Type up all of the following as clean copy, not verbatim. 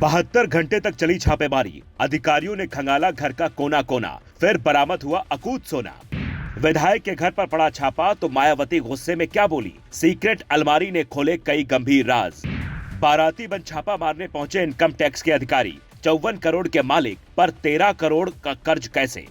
72 घंटे तक चली छापेमारी, अधिकारियों ने खंगाला घर का कोना कोना, फिर बरामद हुआ अकूत सोना। विधायक के घर पर पड़ा छापा तो मायावती गुस्से में क्या बोली, सीक्रेट अलमारी ने खोले कई गंभीर राज। बाराती बन छापा मारने पहुंचे इनकम टैक्स के अधिकारी, 54 करोड़ के मालिक पर 13 करोड़ का कर्ज कैसे।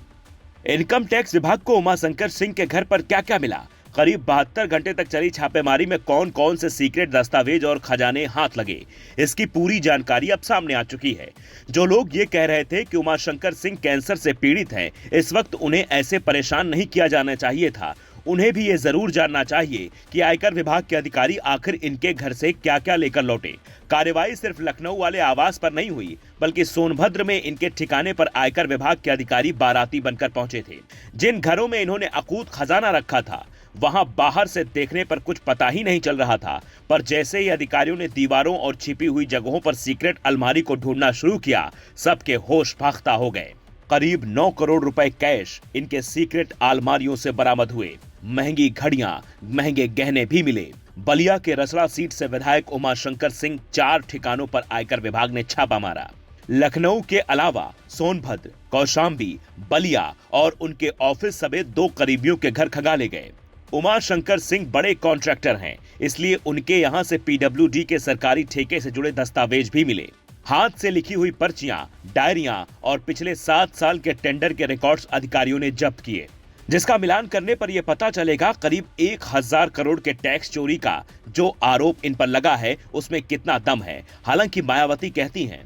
इनकम टैक्स विभाग को उमाशंकर सिंह के घर पर क्या क्या मिला, करीब 72 घंटे तक चली छापेमारी में कौन कौन से सीक्रेट दस्तावेज और खजाने हाथ लगे, इसकी पूरी जानकारी अब सामने आ चुकी है। जो लोग ये कह रहे थे कि उमाशंकर सिंह कैंसर से पीड़ित हैं, इस वक्त उन्हें ऐसे परेशान नहीं किया जाना चाहिए था। उन्हें भी ये जरूर जानना चाहिए कि आयकर विभाग के अधिकारी आखिर इनके घर से क्या क्या लेकर लौटे। कार्यवाही सिर्फ लखनऊ वाले आवास पर नहीं हुई, बल्कि सोनभद्र में इनके ठिकाने पर आयकर विभाग के अधिकारी बाराती बनकर पहुंचे थे। जिन घरों में इन्होंने अकूत खजाना रखा था, वहां बाहर से देखने पर कुछ पता ही नहीं चल रहा था, पर जैसे ही अधिकारियों ने दीवारों और छिपी हुई जगहों पर सीक्रेट अलमारी को ढूंढना शुरू किया, सबके होश फाख्ता हो गए। करीब 9 करोड़ रुपए कैश इनके सीक्रेट अलमारियों से बरामद हुए। महंगी घड़ियां, महंगे गहने भी मिले। बलिया के रसड़ा सीट से विधायक उमाशंकर सिंह 4 ठिकानों पर आयकर विभाग ने छापा मारा। लखनऊ के अलावा सोनभद्र, कौशाम्बी, बलिया और उनके ऑफिस समेत 2 करीबियों के घर खंगाले गए। उमाशंकर सिंह बड़े कॉन्ट्रैक्टर हैं, इसलिए उनके यहां से पीडब्ल्यूडी के सरकारी ठेके से जुड़े दस्तावेज भी मिले। हाथ से लिखी हुई पर्चियां, डायरियां और पिछले 7 साल के टेंडर के रिकॉर्ड्स अधिकारियों ने जब्त किए, जिसका मिलान करने पर यह पता चलेगा करीब 1000 करोड़ के टैक्स चोरी का जो आरोप इन पर लगा है, उसमें कितना दम है। हालांकि मायावती कहती हैं,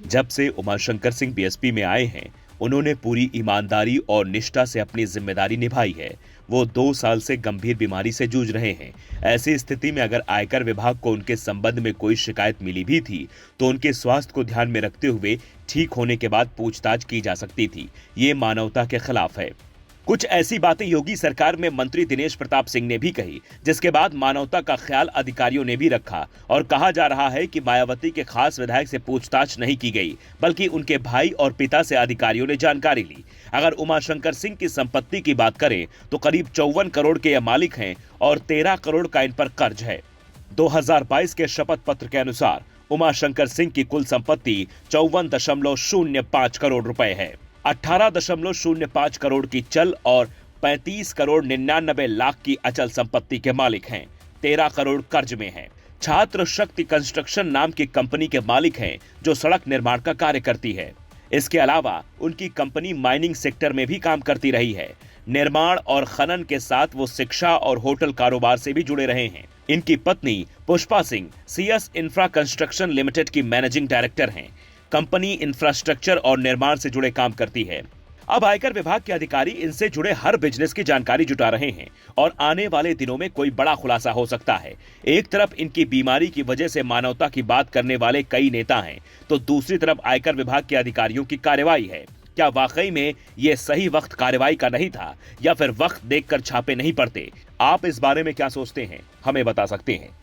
जब से उमाशंकर सिंह बीएसपी में आए हैं, उन्होंने पूरी ईमानदारी और निष्ठा से अपनी जिम्मेदारी निभाई है। वो 2 साल से गंभीर बीमारी से जूझ रहे हैं। ऐसी स्थिति में अगर आयकर विभाग को उनके संबंध में कोई शिकायत मिली भी थी, तो उनके स्वास्थ्य को ध्यान में रखते हुए ठीक होने के बाद पूछताछ की जा सकती थी। ये मानवता के खिलाफ है। कुछ ऐसी बातें योगी सरकार में मंत्री दिनेश प्रताप सिंह ने भी कही, जिसके बाद मानवता का ख्याल अधिकारियों ने भी रखा और कहा जा रहा है कि मायावती के खास विधायक से पूछताछ नहीं की गई, बल्कि उनके भाई और पिता से अधिकारियों ने जानकारी ली। अगर उमाशंकर सिंह की संपत्ति की बात करें तो करीब 54 करोड़ के यह मालिक हैं और 13 करोड़ का इन पर कर्ज है। 2022 के शपथ पत्र के अनुसार उमाशंकर सिंह की कुल संपत्ति 54.05 करोड़ रुपए है। 18.05 करोड़ की चल और 35 करोड़ 99 लाख की अचल संपत्ति के मालिक हैं। 13 करोड़ कर्ज में हैं। छात्र शक्ति कंस्ट्रक्शन नाम की कंपनी के मालिक हैं, जो सड़क निर्माण का कार्य करती है। इसके अलावा उनकी कंपनी माइनिंग सेक्टर में भी काम करती रही है। निर्माण और खनन के साथ वो शिक्षा और होटल कारोबार से भी जुड़े रहे हैं। इनकी पत्नी Pushpa Singh CS infra construction limited की मैनेजिंग डायरेक्टर हैं। कंपनी इंफ्रास्ट्रक्चर और निर्माण से जुड़े काम करती है। अब आयकर विभाग के अधिकारी इनसे जुड़े हर बिजनेस की जानकारी जुटा रहे हैं और आने वाले दिनों में कोई बड़ा खुलासा हो सकता है। एक तरफ इनकी बीमारी की वजह से मानवता की बात करने वाले कई नेता हैं, तो दूसरी तरफ आयकर विभाग के अधिकारियों की कार्रवाई है। क्या वाकई में ये सही वक्त कार्रवाई का नहीं था, या फिर वक्त देखकर छापे नहीं पड़ते? आप इस बारे में क्या सोचते हैं, हमें बता सकते हैं।